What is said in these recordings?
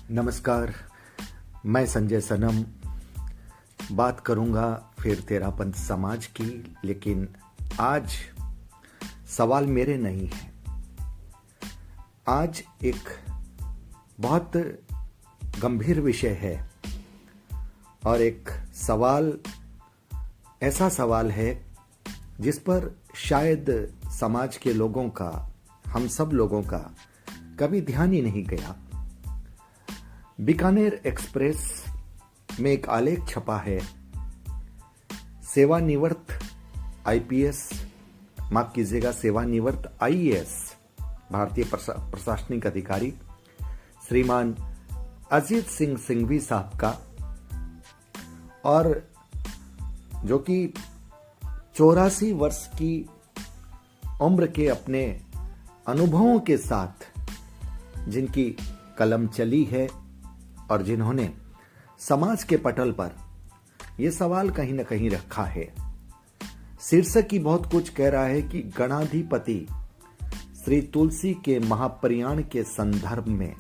नमस्कार। मैं संजय सनम बात करूंगा फिर तेरापंथ समाज की, लेकिन आज सवाल मेरे नहीं है। आज एक बहुत गंभीर विषय है और एक सवाल ऐसा सवाल है जिस पर शायद समाज के लोगों का, हम सब लोगों का कभी ध्यान ही नहीं गया। बीकानेर एक्सप्रेस में एक आलेख छपा है। सेवानिवृत्त आईपीएस, माफ कीजिएगा, सेवानिवृत्त आईएएस भारतीय प्रशासनिक अधिकारी श्रीमान अजीत सिंह सिंघवी साहब का, और जो कि 84 वर्ष की उम्र के अपने अनुभवों के साथ जिनकी कलम चली है और जिन्होंने समाज के पटल पर यह सवाल कहीं ना कहीं रखा है। शीर्षक ही बहुत कुछ कह रहा है कि गणाधिपति श्री तुलसी के महाप्रयाण के संदर्भ में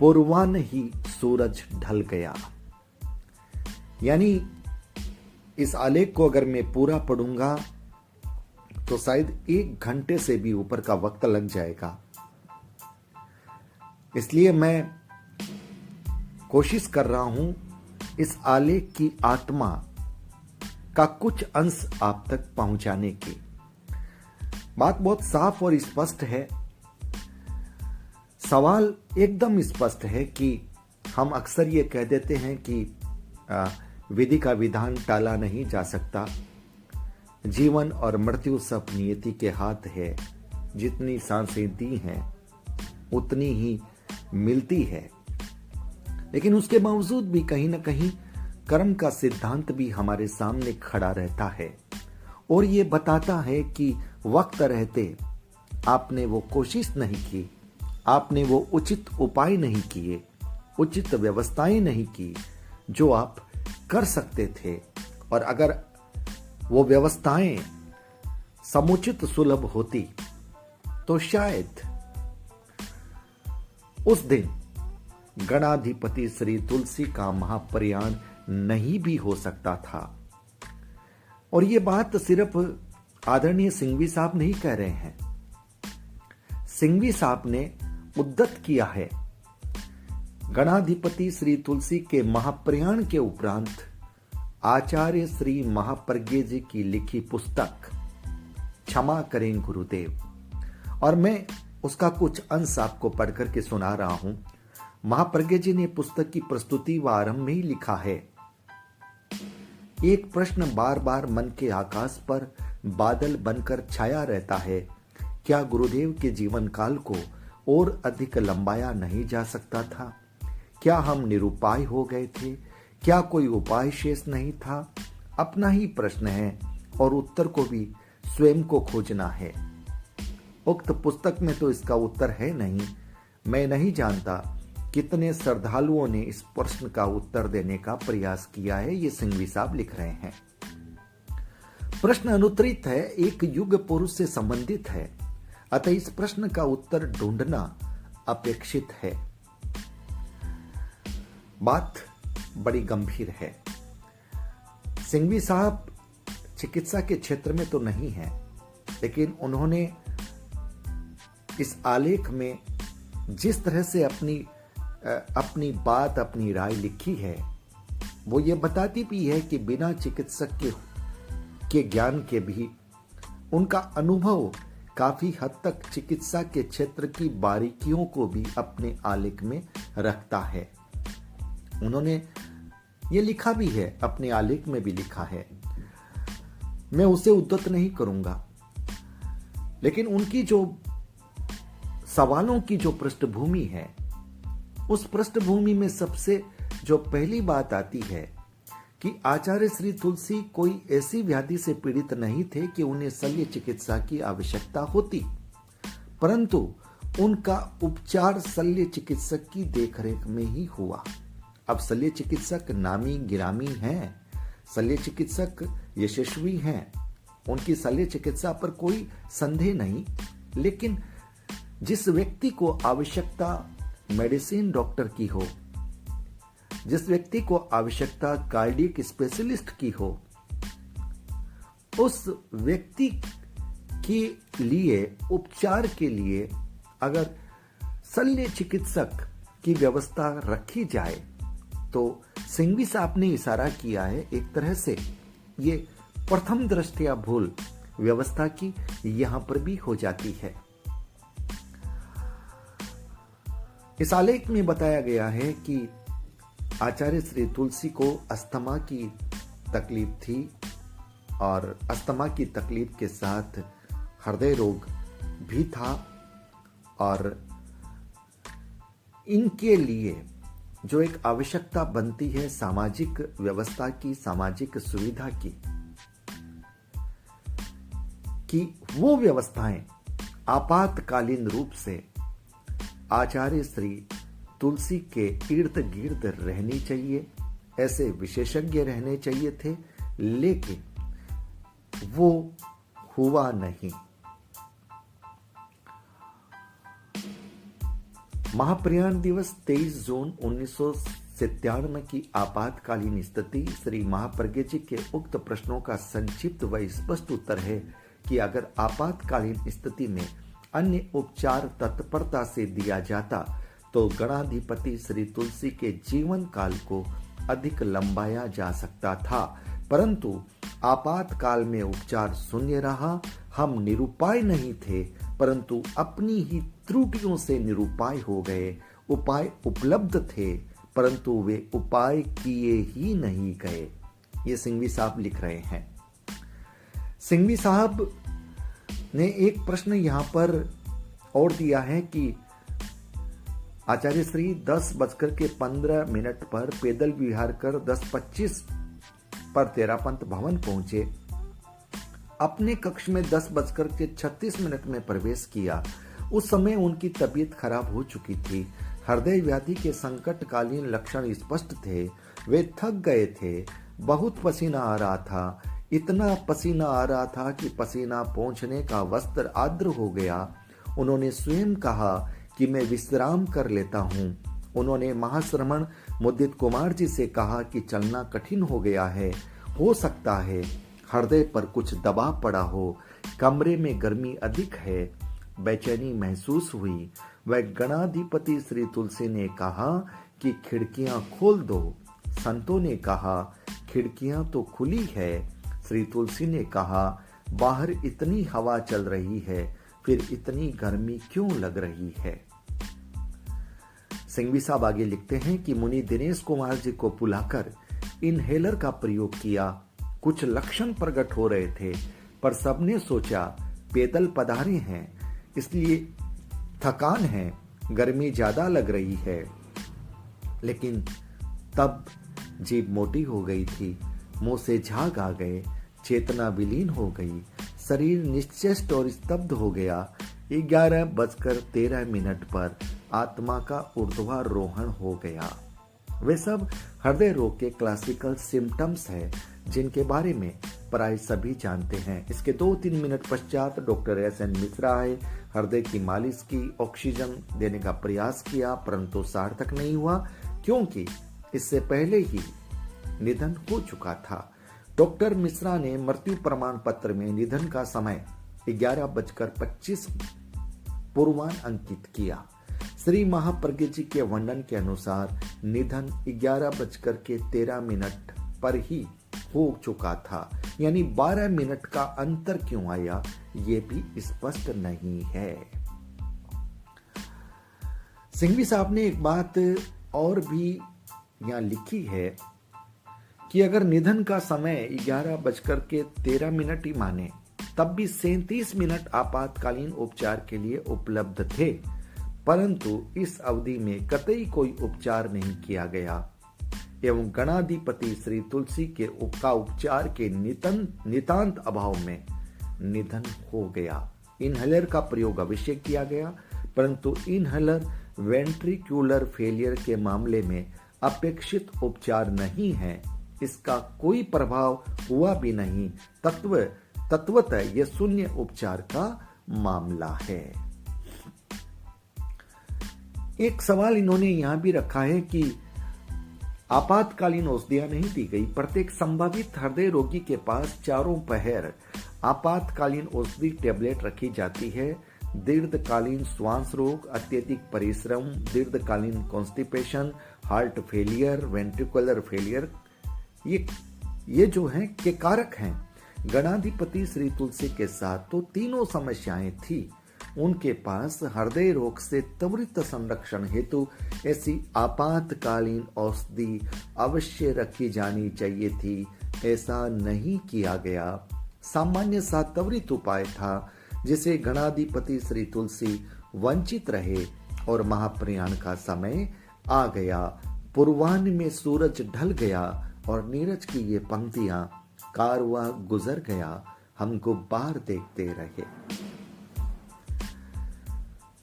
पूर्वाह्न ही सूरज ढल गया। यानी इस आलेख को अगर मैं पूरा पढ़ूंगा तो शायद 1 घंटे से भी ऊपर का वक्त लग जाएगा। इसलिए मैं कोशिश कर रहा हूं इस आलेख की आत्मा का कुछ अंश आप तक पहुंचाने की। बात बहुत साफ और स्पष्ट है। सवाल एकदम स्पष्ट है कि हम अक्सर ये कह देते हैं कि विधि का विधान टाला नहीं जा सकता। जीवन और मृत्यु सब नियति के हाथ है। जितनी सांसें दी हैं उतनी ही मिलती है। लेकिन उसके बावजूद भी कहीं ना कहीं कर्म का सिद्धांत भी हमारे सामने खड़ा रहता है और ये बताता है कि वक्त रहते आपने वो कोशिश नहीं की, आपने वो उचित उपाय नहीं किए, उचित व्यवस्थाएं नहीं की जो आप कर सकते थे। और अगर वो व्यवस्थाएं समुचित सुलभ होती तो शायद उस दिन गणाधिपति श्री तुलसी का महाप्रयाण नहीं भी हो सकता था। और ये बात सिर्फ आदरणीय सिंघवी साहब नहीं कह रहे हैं। सिंघवी साहब ने उद्धत किया है। गणाधिपति श्री तुलसी के महाप्रयाण के उपरांत आचार्य श्री महाप्रज्ञ जी की लिखी पुस्तक क्षमा करें गुरुदेव, और मैं उसका कुछ अंश आपको पढ़कर के सुना रहा हूं। महाप्रज्ञ जी ने पुस्तक की प्रस्तुति व आरंभ में ही लिखा है, एक प्रश्न बार बार मन के आकाश पर बादल बनकर छाया रहता है। क्या गुरुदेव के जीवन काल को और अधिक लंबाया नहीं जा सकता था? क्या हम निरुपाय हो गए थे? क्या कोई उपाय शेष नहीं था? अपना ही प्रश्न है और उत्तर को भी स्वयं को खोजना है। उक्त पुस्तक में तो इसका उत्तर है नहीं। मैं नहीं जानता कितने श्रद्धालुओं ने इस प्रश्न का उत्तर देने का प्रयास किया है। ये सिंघवी साहब लिख रहे हैं। प्रश्न अनुत्तरित है, एक युग पुरुष से संबंधित है, अतः इस प्रश्न का उत्तर ढूंढना अपेक्षित है। बात बड़ी गंभीर है। सिंघवी साहब चिकित्सा के क्षेत्र में तो नहीं है, लेकिन उन्होंने इस आलेख में जिस तरह से अपनी बात, अपनी राय लिखी है, वो ये बताती भी है कि बिना चिकित्सक के ज्ञान के भी उनका अनुभव काफी हद तक चिकित्सा के क्षेत्र की बारीकियों को भी अपने आलेख में रखता है। उन्होंने ये लिखा भी है, अपने आलेख में भी लिखा है। मैं उसे उद्धत नहीं करूंगा, लेकिन उनकी जो सवालों की जो पृष्ठभूमि है, उस पृष्ठभूमि में सबसे जो पहली बात आती है कि आचार्य श्री तुलसी कोई ऐसी व्याधि से पीड़ित नहीं थे कि उन्हें शल्य चिकित्सा की आवश्यकता होती, परंतु उनका उपचार शल्य चिकित्सक की देखरेख में ही हुआ। अब शल्य चिकित्सक नामी गिरामी हैं, शल्य चिकित्सक यशस्वी हैं, उनकी शल्य चिकित्सा पर कोई संदेह नहीं, लेकिन जिस व्यक्ति को आवश्यकता मेडिसिन डॉक्टर की हो, जिस व्यक्ति को आवश्यकता कार्डियक स्पेशलिस्ट की हो, उस व्यक्ति के लिए उपचार के लिए अगर शल्य चिकित्सक की व्यवस्था रखी जाए तो सिंघवी साहब ने इशारा किया है एक तरह से ये प्रथम दृष्टया भूल व्यवस्था की यहां पर भी हो जाती है। इस आलेख में बताया गया है कि आचार्य श्री तुलसी को अस्थमा की तकलीफ थी और अस्थमा की तकलीफ के साथ हृदय रोग भी था और इनके लिए जो एक आवश्यकता बनती है सामाजिक व्यवस्था की, सामाजिक सुविधा की, कि वो व्यवस्थाएं आपातकालीन रूप से आचार्य श्री तुलसी के इर्द गिर्द रहनी चाहिए, ऐसे विशेषज्ञ रहने चाहिए थे, लेकिन वो हुआ नहीं। महाप्रयाण दिवस 23 जून 1997 की आपातकालीन स्थिति श्री महाप्रज्ञ जी के उक्त प्रश्नों का संक्षिप्त व स्पष्ट उत्तर है कि अगर आपातकालीन स्थिति में अन्य उपचार तत्परता से दिया जाता तो गणाधिपति श्री तुलसी के जीवन काल को अधिक लंबाया जा सकता था, परंतु आपातकाल में उपचार शून्य रहा। हम निरुपाय नहीं थे, परंतु अपनी ही त्रुटियों से निरुपाय हो गए। उपाय उपलब्ध थे, परंतु वे उपाय किए ही नहीं गए। ये सिंघवी साहब लिख रहे हैं। सिंघवी साहब ने एक प्रश्न यहां पर और दिया है कि आचार्य श्री 10:15 पर पैदल विहार कर 10:25 पर तेरापंथ भवन पहुंचे। अपने कक्ष में 10:36 में प्रवेश किया। उस समय उनकी तबीयत खराब हो चुकी थी। हृदय व्याधि के संकटकालीन लक्षण स्पष्ट थे। वे थक गए थे। बहुत पसीना आ रहा था। इतना पसीना आ रहा था कि पसीना पोंछने का वस्त्र आर्द्र हो गया। उन्होंने स्वयं कहा कि मैं विश्राम कर लेता हूँ। उन्होंने महाश्रमण मुदित कुमार जी से कहा कि चलना कठिन हो गया है, हो सकता है हृदय पर कुछ दबाव पड़ा हो, कमरे में गर्मी अधिक है, बेचैनी महसूस हुई। वह गणाधिपति श्री तुलसी ने कहा कि खिड़कियां खोल दो। संतों ने कहा खिड़कियां तो खुली है। श्री तुलसी ने कहा बाहर इतनी हवा चल रही है, फिर इतनी गर्मी क्यों लग रही है। सिंघवी साहब आगे लिखते हैं कि मुनि दिनेश कुमार जी को बुलाकर इनहेलर का प्रयोग किया। कुछ लक्षण प्रकट हो रहे थे, पर सबने सोचा पैदल पधारे हैं, इसलिए थकान है, गर्मी ज्यादा लग रही है। लेकिन तब जीभ मोटी हो गई थी, मुंह से झाग आ गए, चेतना विलीन हो गई, शरीर निश्चेष्ट और स्तब्ध हो गया। 11:13 पर आत्मा का ऊर्ध्वारोहण हो गया। वे सब हृदय रोग के क्लासिकल सिम्टम्स है, जिनके बारे में प्राय सभी जानते हैं। इसके 2-3 मिनट पश्चात डॉक्टर एस.एन. मिश्रा आए, हृदय की मालिश की, ऑक्सीजन देने का प्रयास किया, परंतु सार्थक नहीं हुआ, क्योंकि इससे पहले ही निधन हो चुका था। डॉक्टर मिश्रा ने मृत्यु प्रमाण पत्र में निधन का समय 11:25 पूर्वान अंकित किया। श्री महाप्रज्ञ जी के वर्णन के अनुसार निधन 11:13 पर ही हो चुका था, यानी 12 मिनट का अंतर क्यों आया ये भी स्पष्ट नहीं है। सिंघवी साहब ने एक बात और भी यहां लिखी है कि अगर निधन का समय 11:13 ही माने, तब भी 37 मिनट आपातकालीन उपचार के लिए उपलब्ध थे, परंतु इस अवधि में कतई कोई उपचार नहीं किया गया एवं गणाधिपति श्री तुलसी के उपचार के नितांत अभाव में निधन हो गया। इनहेलर का प्रयोग अवश्य किया गया, परंतु इनहेलर वेंट्रिक्युलर फेलियर के मामले में अपेक्षित उपचार नहीं है। इसका कोई प्रभाव हुआ भी नहीं। तत्वतः यह शून्य उपचार का मामला है। एक सवाल इन्होंने यहां भी रखा है कि आपातकालीन औषधियां नहीं दी गई। प्रत्येक संभावित हृदय रोगी के पास चारों पहर आपातकालीन औषधि टेबलेट रखी जाती है। दीर्घकालीन श्वास रोग, अत्यधिक परिश्रम, दीर्घकालीन constipation, heart failure, ventricular failure, ये जो हैं के कारक हैं। गणाधिपति श्री तुलसी के साथ तो तीनों समस्याएं थी। उनके पास हृदय रोग से त्वरित संरक्षण हेतु ऐसी आपातकालीन औषधि अवश्य रखी जानी चाहिए थी। ऐसा नहीं किया गया। सामान्य सा त्वरित उपाय था जिसे गणाधिपति श्री तुलसी वंचित रहे और महाप्रयाण का समय आ गया। पूर्वाह्न में सूरज ढल गया और नीरज की ये पंक्तियां, कारवां गुजर गया, हमको बार देखते रहे।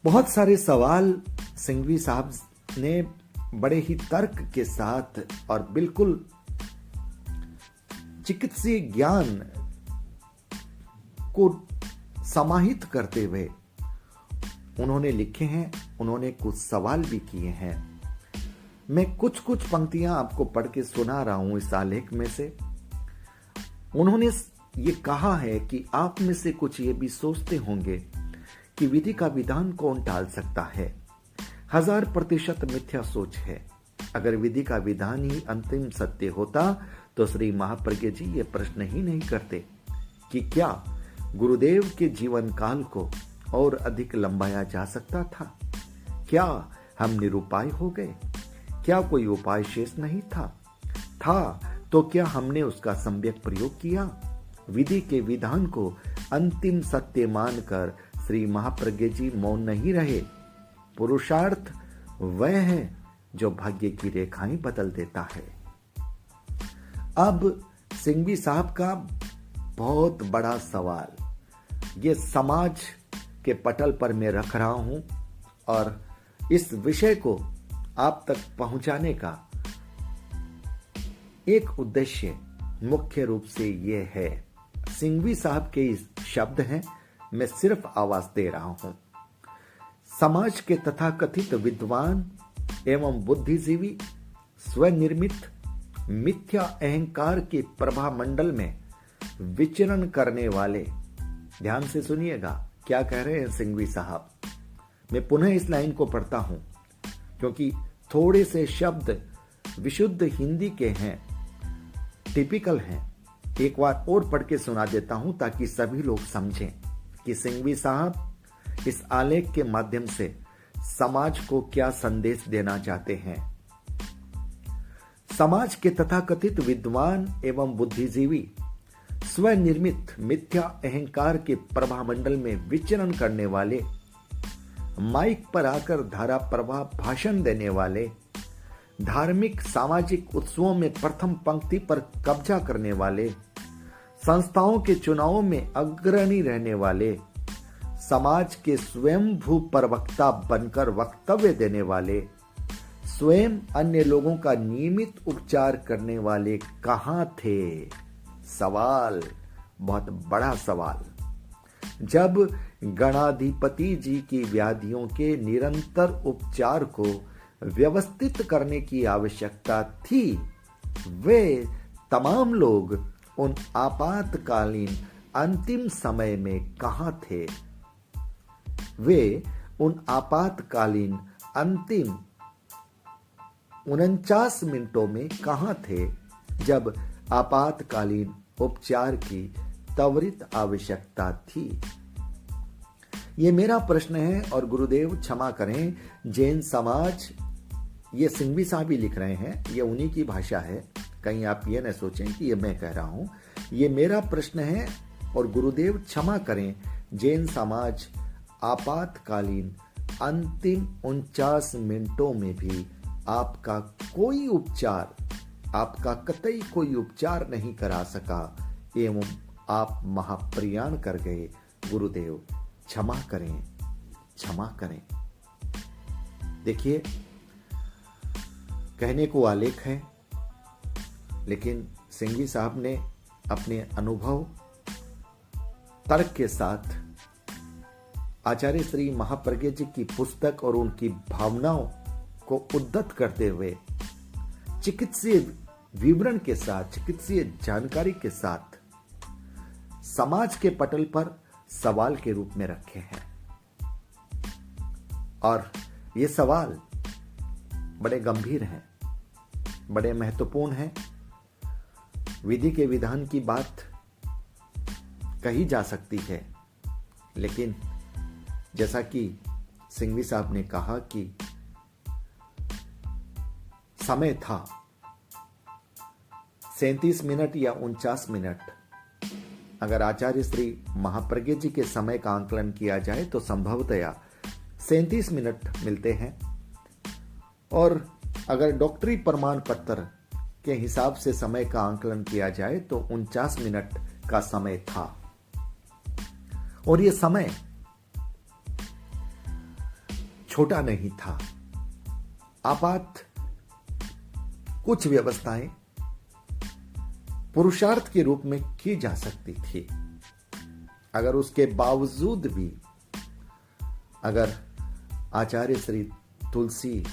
बहुत सारे सवाल सिंघवी साहब ने बड़े ही तर्क के साथ और बिल्कुल चिकित्सीय ज्ञान को समाहित करते हुए उन्होंने लिखे हैं। उन्होंने कुछ सवाल भी किए हैं। मैं कुछ पंक्तियां आपको पढ़ के सुना रहा हूं इस आलेख में से। उन्होंने ये कहा है कि आप में से कुछ ये भी सोचते होंगे कि विधि का विधान कौन टाल सकता है। 1000% मिथ्या सोच है। अगर विधि का विधान ही अंतिम सत्य होता तो श्री महाप्रज्ञ जी ये प्रश्न ही नहीं करते कि क्या गुरुदेव के जीवन काल को और अधिक लंबाया जा सकता था। क्या हम निरुपाय हो गए? क्या कोई उपाय शेष नहीं था तो क्या हमने उसका सम्यक प्रयोग किया? विधि के विधान को अंतिम सत्य मानकर श्री महाप्रज्ञ जी मौन नहीं रहे। पुरुषार्थ वह है जो भाग्य की रेखाएं बदल देता है। अब सिंघवी साहब का बहुत बड़ा सवाल ये समाज के पटल पर मैं रख रहा हूं और इस विषय को आप तक पहुंचाने का एक उद्देश्य मुख्य रूप से यह है। सिंघवी साहब के इस शब्द हैं, मैं सिर्फ आवाज दे रहा हूं। समाज के तथाकथित विद्वान एवं बुद्धिजीवी स्वनिर्मित मिथ्या अहंकार के प्रभा मंडल में विचरण करने वाले, ध्यान से सुनिएगा क्या कह रहे हैं सिंघवी साहब। मैं पुनः इस लाइन को पढ़ता हूं क्योंकि थोड़े से शब्द विशुद्ध हिंदी के हैं, टिपिकल हैं। एक बार और पढ़ के सुना देता हूं ताकि सभी लोग समझें कि सिंघवी साहब इस आलेख के माध्यम से समाज को क्या संदेश देना चाहते हैं। समाज के तथाकथित विद्वान एवं बुद्धिजीवी स्वनिर्मित मिथ्या अहंकार के प्रभामंडल में विचरण करने वाले, माइक पर आकर धारा प्रवाह भाषण देने वाले, धार्मिक सामाजिक उत्सवों में प्रथम पंक्ति पर कब्जा करने वाले, संस्थाओं के चुनावों में अग्रणी रहने वाले, समाज के स्वयंभू प्रवक्ता बनकर वक्तव्य देने वाले, स्वयं अन्य लोगों का नियमित उपचार करने वाले कहां थे? सवाल, बहुत बड़ा सवाल। जब गणाधिपति जी की व्याधियों के निरंतर उपचार को व्यवस्थित करने की आवश्यकता थी, वे तमाम लोग उन आपातकालीन अंतिम समय में कहां थे? वे उन आपातकालीन अंतिम 49 मिनटों में कहां थे जब आपातकालीन उपचार की त्वरित आवश्यकता थी? ये मेरा प्रश्न है और गुरुदेव क्षमा करें, जैन समाज, ये सिंघवी साहब ही लिख रहे हैं, ये उन्हीं की भाषा है, कहीं आप ये न सोचें कि ये मैं कह रहा हूं। ये मेरा प्रश्न है और गुरुदेव क्षमा करें, जैन समाज आपातकालीन अंतिम 49 मिनटों में भी आपका कोई उपचार, आपका कतई कोई उपचार नहीं करा सका एवं आप महाप्रयाण कर गए। गुरुदेव क्षमा करें, क्षमा करें। देखिए, कहने को आलेख है, लेकिन सिंघवी साहब ने अपने अनुभव तर्क के साथ आचार्य श्री महाप्रज्ञ जी की पुस्तक और उनकी भावनाओं को उद्धत करते हुए चिकित्सीय विवरण के साथ, चिकित्सीय जानकारी के साथ समाज के पटल पर सवाल के रूप में रखे हैं। और ये सवाल बड़े गंभीर हैं, बड़े महत्वपूर्ण हैं। विधि के विधान की बात कही जा सकती है, लेकिन जैसा कि सिंघवी साहब ने कहा कि समय था 37 मिनट या 49 मिनट। अगर आचार्य श्री महाप्रज्ञ जी के समय का आंकलन किया जाए तो संभवतया 37 मिनट मिलते हैं, और अगर डॉक्टरी प्रमाण पत्र के हिसाब से समय का आंकलन किया जाए तो 49 मिनट का समय था। और यह समय छोटा नहीं था। आपात कुछ व्यवस्थाएं पुरुषार्थ के रूप में की जा सकती थी। अगर उसके बावजूद भी अगर आचार्य श्री तुलसी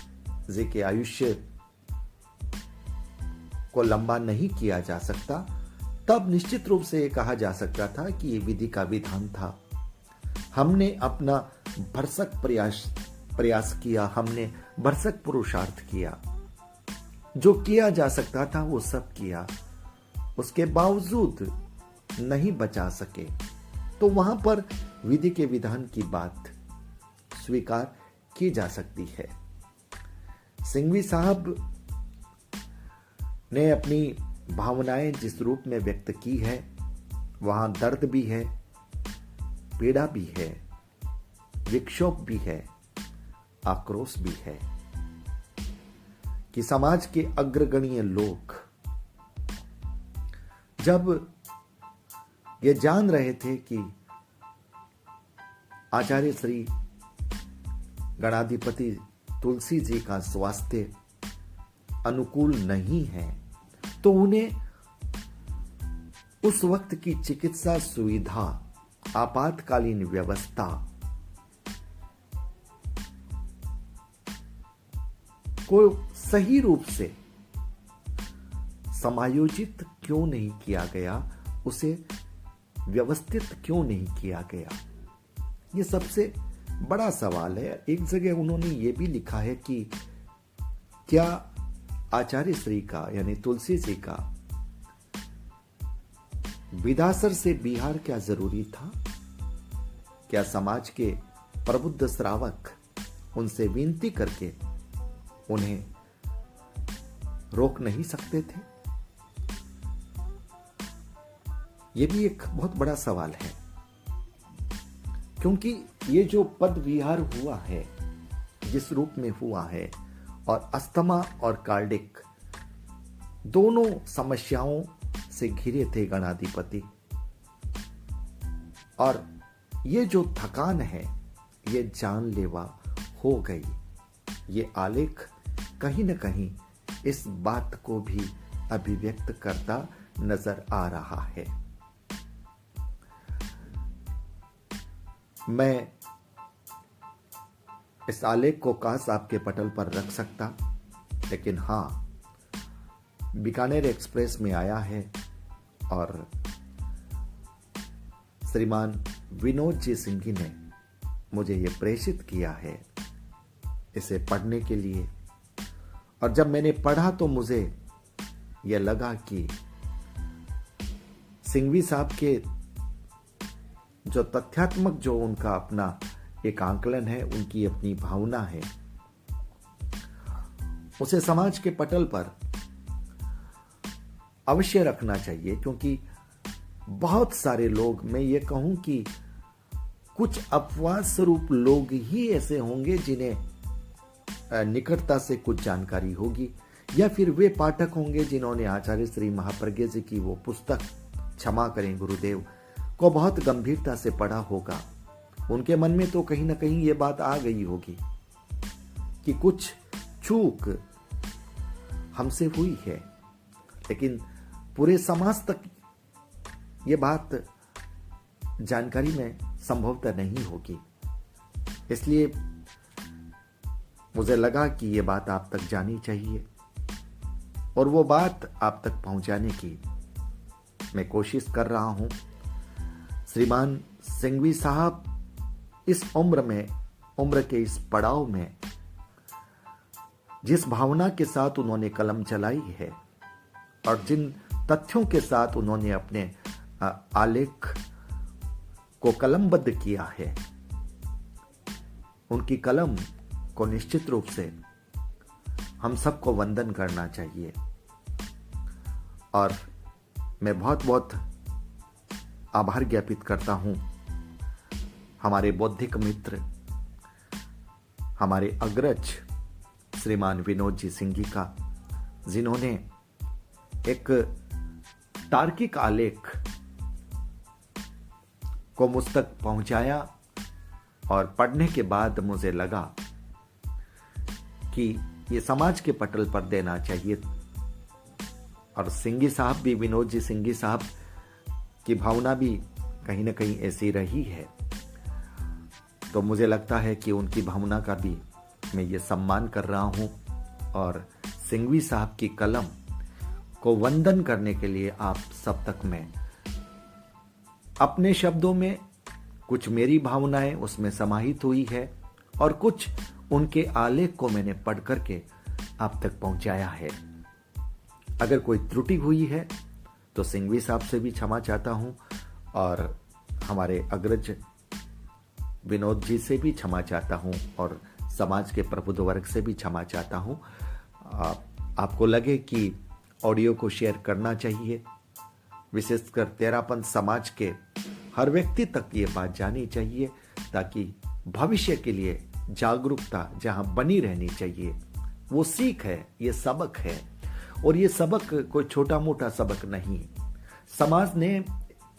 जी के आयुष्य को लंबा नहीं किया जा सकता, तब निश्चित रूप से यह कहा जा सकता था कि यह विधि का विधान था। हमने अपना भरसक प्रयास किया, हमने भरसक पुरुषार्थ किया, जो किया जा सकता था वो सब किया, उसके बावजूद नहीं बचा सके, तो वहां पर विधि के विधान की बात स्वीकार की जा सकती है। सिंघवी साहब ने अपनी भावनाएं जिस रूप में व्यक्त की है, वहां दर्द भी है, पीड़ा भी है, विक्षोभ भी है, आक्रोश भी है कि समाज के अग्रगण्य लोग जब ये जान रहे थे कि आचार्य श्री गणाधिपति तुलसी जी का स्वास्थ्य अनुकूल नहीं है, तो उन्हें उस वक्त की चिकित्सा सुविधा, आपातकालीन व्यवस्था को सही रूप से समायोजित क्यों नहीं किया गया, उसे व्यवस्थित क्यों नहीं किया गया, ये सबसे बड़ा सवाल है। एक जगह उन्होंने ये भी लिखा है कि क्या आचार्य श्री का यानी तुलसी जी का विधासर से बिहार क्या जरूरी था? क्या समाज के प्रबुद्ध श्रावक उनसे विनती करके उन्हें रोक नहीं सकते थे? यह भी एक बहुत बड़ा सवाल है, क्योंकि ये जो पद विहार हुआ है, जिस रूप में हुआ है, और अस्थमा और कार्डिक दोनों समस्याओं से घिरे थे गणाधिपति, और ये जो थकान है ये जानलेवा हो गई। ये आलेख कहीं न कहीं इस बात को भी अभिव्यक्त करता नजर आ रहा है। मैं इस आलेख को काश आपके पटल पर रख सकता, लेकिन हां, बीकानेर एक्सप्रेस में आया है और श्रीमान विनोद जी सिंघी ने मुझे ये प्रेषित किया है इसे पढ़ने के लिए। और जब मैंने पढ़ा तो मुझे यह लगा कि सिंघवी साहब के जो तथ्यात्मक, जो उनका अपना एक आंकलन है, उनकी अपनी भावना है, उसे समाज के पटल पर अवश्य रखना चाहिए। क्योंकि बहुत सारे लोग, मैं ये कहूं कि कुछ अपवाद स्वरूप लोग ही ऐसे होंगे जिन्हें निकटता से कुछ जानकारी होगी, या फिर वे पाठक होंगे जिन्होंने आचार्य श्री महाप्रज्ञ जी की वो पुस्तक, क्षमा करें गुरुदेव, को बहुत गंभीरता से पढ़ा होगा। उनके मन में तो कहीं ना कहीं ये बात आ गई होगी कि कुछ चूक हमसे हुई है, लेकिन पूरे समाज तक ये बात जानकारी में संभवतः नहीं होगी। इसलिए मुझे लगा कि ये बात आप तक जानी चाहिए और वो बात आप तक पहुंचाने की मैं कोशिश कर रहा हूं। श्रीमान सिंघवी साहब इस उम्र के इस पड़ाव में जिस भावना के साथ उन्होंने कलम चलाई है और जिन तथ्यों के साथ उन्होंने अपने आलेख को कलमबद्ध किया है, उनकी कलम को निश्चित रूप से हम सबको वंदन करना चाहिए। और मैं बहुत बहुत आभार ज्ञापित करता हूं हमारे बौद्धिक मित्र, हमारे अग्रज श्रीमान विनोद जी सिंघी का, जिन्होंने एक तार्किक आलेख को मुझ तक पहुंचाया और पढ़ने के बाद मुझे लगा कि ये समाज के पटल पर देना चाहिए। और सिंघी साहब भी, विनोद जी सिंघी साहब की भावना भी कहीं ना कहीं ऐसी रही है, तो मुझे लगता है कि उनकी भावना का भी मैं ये सम्मान कर रहा हूं। और सिंघवी साहब की कलम को वंदन करने के लिए आप सब तक मैं अपने शब्दों में, कुछ मेरी भावनाएं उसमें समाहित हुई है और कुछ उनके आलेख को मैंने पढ़ करके आप तक पहुंचाया है। अगर कोई त्रुटि हुई है तो सिंघवी साहब से भी क्षमा चाहता हूं और हमारे अग्रज विनोद जी से भी क्षमा चाहता हूं और समाज के प्रबुद्ध वर्ग से भी क्षमा चाहता हूं। आपको लगे कि ऑडियो को शेयर करना चाहिए, विशेषकर तेरापंथ समाज के हर व्यक्ति तक ये बात जानी चाहिए, ताकि भविष्य के लिए जागरूकता जहां बनी रहनी चाहिए। वो सीख है, ये सबक है, और ये सबक कोई छोटा मोटा सबक नहीं। समाज ने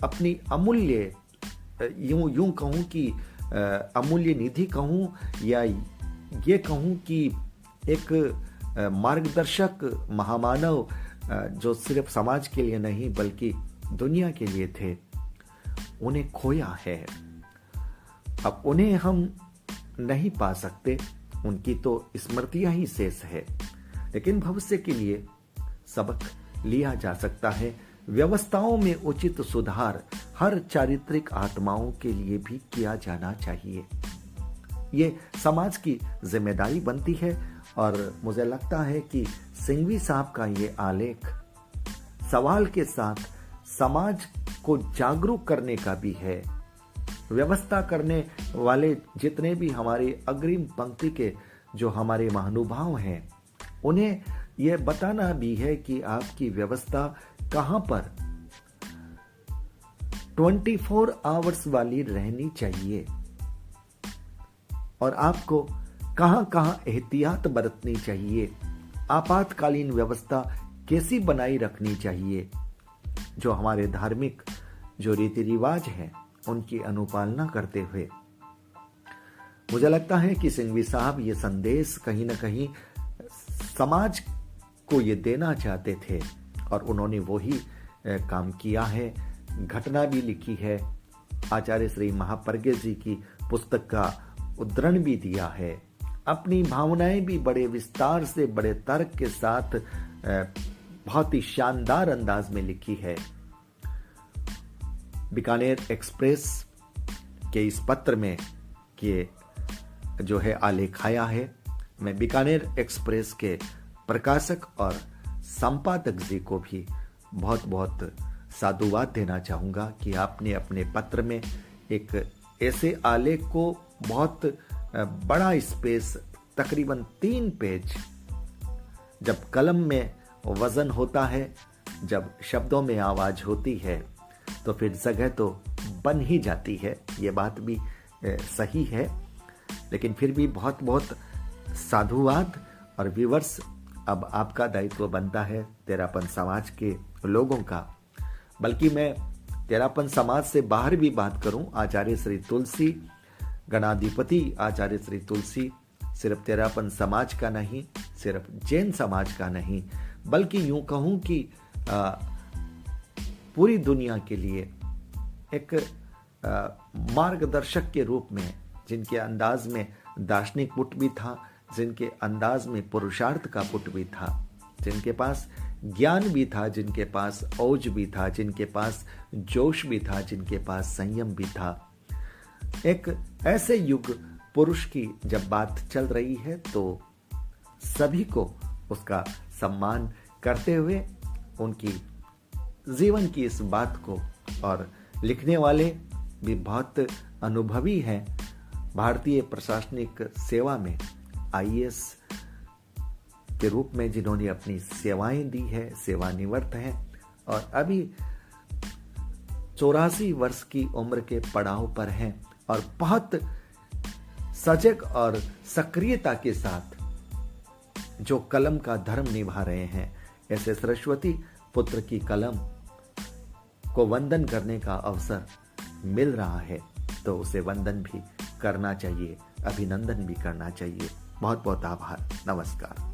अपनी अमूल्य, यूं कहूं कि अमूल्य निधि कहूं या ये कहूं कि एक मार्गदर्शक महामानव जो सिर्फ समाज के लिए नहीं बल्कि दुनिया के लिए थे, उन्हें खोया है। अब उन्हें हम नहीं पा सकते, उनकी तो स्मृतियां ही शेष है, लेकिन भविष्य के लिए सबक लिया जा सकता है। व्यवस्थाओं में उचित सुधार हर चारित्रिक आत्माओं के लिए भी किया जाना चाहिए। ये समाज की जिम्मेदारी बनती है और मुझे लगता है कि सिंघवी साहब का ये आलेख सवाल के साथ समाज को जागरूक करने का भी है। व्यवस्था करने वाले जितने भी हमारे अग्रिम पंक्ति के जो हमारे महानुभाव हैं, उन्हें यह बताना भी है कि आपकी व्यवस्था कहां पर 24 आवर्स वाली रहनी चाहिए और आपको कहां कहां एहतियात बरतनी चाहिए। आपातकालीन व्यवस्था कैसी बनाई रखनी चाहिए, जो हमारे धार्मिक जो रीति रिवाज हैं उनकी अनुपालना करते हुए। मुझे लगता है कि सिंघवी साहब ये संदेश कहीं ना कहीं समाज को ये देना चाहते थे और उन्होंने वही काम किया है। घटना भी लिखी है, आचार्य श्री महापर्गे जी की पुस्तक का उद्धरण भी दिया है, अपनी भावनाएं भी बड़े विस्तार से, बड़े तर्क के साथ बहुत ही शानदार अंदाज में लिखी है। बीकानेर एक्सप्रेस के इस पत्र में कि जो है आलेख आया है, मैं बीकानेर एक्सप्रेस के प्रकाशक और संपादक जी को भी बहुत बहुत साधुवाद देना चाहूंगा कि आपने अपने पत्र में एक ऐसे आलेख को बहुत बड़ा स्पेस, तकरीबन 3 पेज, जब कलम में वजन होता है, जब शब्दों में आवाज होती है, तो फिर जगह तो बन ही जाती है। ये बात भी सही है, लेकिन फिर भी बहुत बहुत साधुवाद। और व्यूअर्स, अब आपका दायित्व बनता है तेरापन समाज के लोगों का, बल्कि मैं तेरापन समाज से बाहर भी बात करूं। आचार्य श्री तुलसी, गणाधिपति आचार्य श्री तुलसी सिर्फ तेरापन समाज का नहीं, सिर्फ जैन समाज का नहीं, बल्कि यूं कहूं कि पूरी दुनिया के लिए एक मार्गदर्शक के रूप में जिनके अंदाज में दार्शनिक पुट भी था, जिनके अंदाज में पुरुषार्थ का पुट भी था, जिनके पास ज्ञान भी था, जिनके पास औज भी था, जिनके पास जोश भी था, जिनके पास संयम भी था। एक ऐसे युग पुरुष की जब बात चल रही है तो सभी को उसका सम्मान करते हुए उनकी जीवन की इस बात को, और लिखने वाले भी बहुत अनुभवी हैं, भारतीय प्रशासनिक सेवा में आईएएस के रूप में जिन्होंने अपनी सेवाएं दी है, सेवानिवृत्त हैं और अभी 84 वर्ष की उम्र के पड़ाव पर हैं और बहुत सजग और सक्रियता के साथ जो कलम का धर्म निभा रहे हैं। ऐसे सरस्वती पुत्र की कलम को वंदन करने का अवसर मिल रहा है तो उसे वंदन भी करना चाहिए, अभिनंदन भी करना चाहिए। बहुत बहुत आभार। नमस्कार।